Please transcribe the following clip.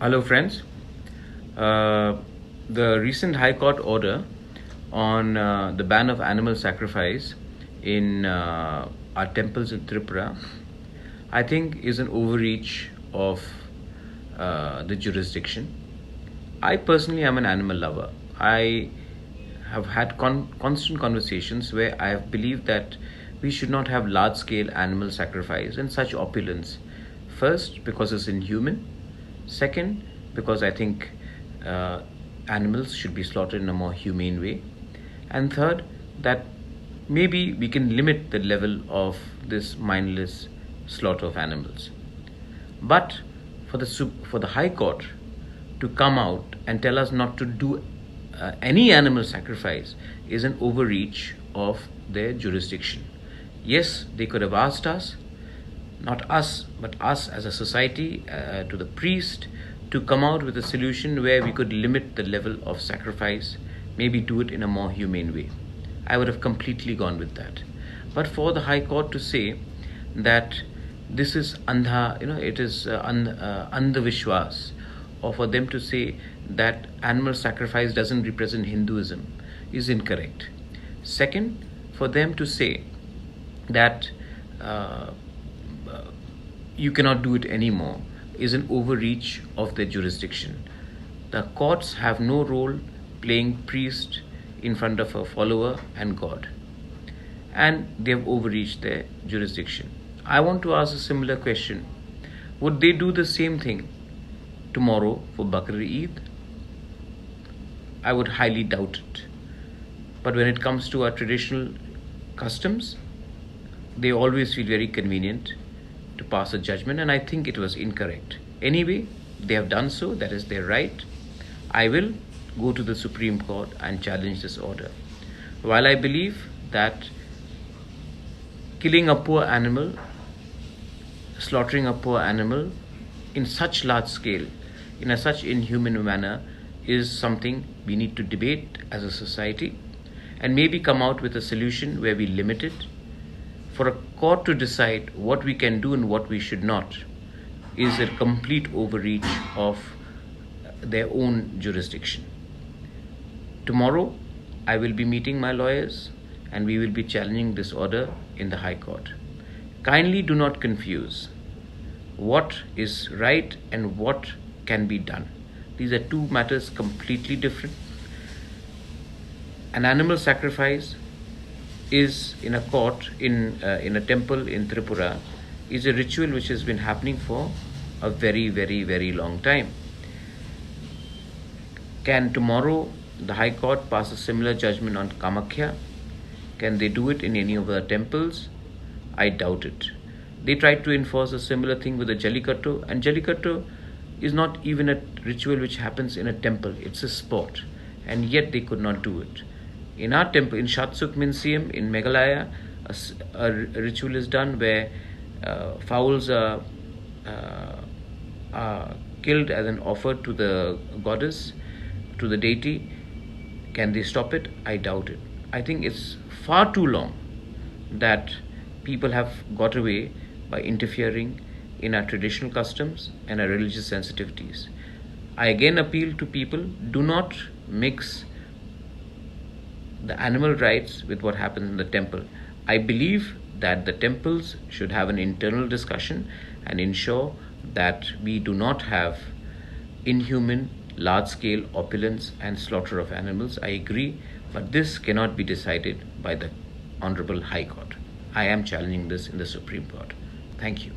Hello, friends. Uh, the recent High Court order on the ban of animal sacrifice in our temples in Tripura, I think, is an overreach of the jurisdiction. I personally am an animal lover. I have had constant conversations where I have believed that we should not have large scale animal sacrifice and such opulence. First, because it's inhuman. Second, because I think uh, animals should be slaughtered in a more humane way. And third, that maybe we can limit the level of this mindless slaughter of animals. But for the High Court to come out and tell us not to do any animal sacrifice is an overreach of their jurisdiction. Yes, they could have asked us, not us, but us as a society, to the priest, to come out with a solution where we could limit the level of sacrifice, maybe do it in a more humane way. I would have completely gone with that. But for the High Court to say that this is andha, it is andhavishwas, or for them to say that animal sacrifice doesn't represent Hinduism is incorrect. Second, for them to say that uh, you cannot do it anymore is an overreach of their jurisdiction. The courts have no role playing priest in front of a follower and God, and they have overreached their jurisdiction. I want to ask a similar question. Would they do the same thing tomorrow for Bakr Eid? I would highly doubt it. But when it comes to our traditional customs, they always feel very convenient to pass a judgment, and I think it was incorrect. Anyway, they have done so, that is their right. I will go to the Supreme Court and challenge this order. While I believe that killing a poor animal, slaughtering a poor animal in such large scale, in a such inhuman manner, is something we need to debate as a society and maybe come out with a solution where we limit it. For a court to decide what we can do and what we should not is a complete overreach of their own jurisdiction. Tomorrow, I will be meeting my lawyers and we will be challenging this order in the High Court. Kindly do not confuse what is right and what can be done. These are two matters completely different. An animal sacrifice is in a court in a temple in Tripura is a ritual which has been happening for a very, very, very long time. Can tomorrow the High Court pass a similar judgment on Kamakhya? Can they do it in any of the temples? I doubt it. They tried to enforce a similar thing with the Jallikattu, and Jallikattu is not even a ritual which happens in a temple, it's a sport, and yet they could not do it. In our temple, in Shatsuk Minsium, in Meghalaya, a ritual is done where fowls are killed as an offer to the goddess, to the deity. Can they stop it? I doubt it. I think it's far too long that people have got away by interfering in our traditional customs and our religious sensitivities. I again appeal to people, do not mix the animal rights with what happens in the temple. I believe that the temples should have an internal discussion and ensure that we do not have inhuman, large scale opulence and slaughter of animals. I agree, but this cannot be decided by the Honorable High Court. I am challenging this in the Supreme Court. Thank you.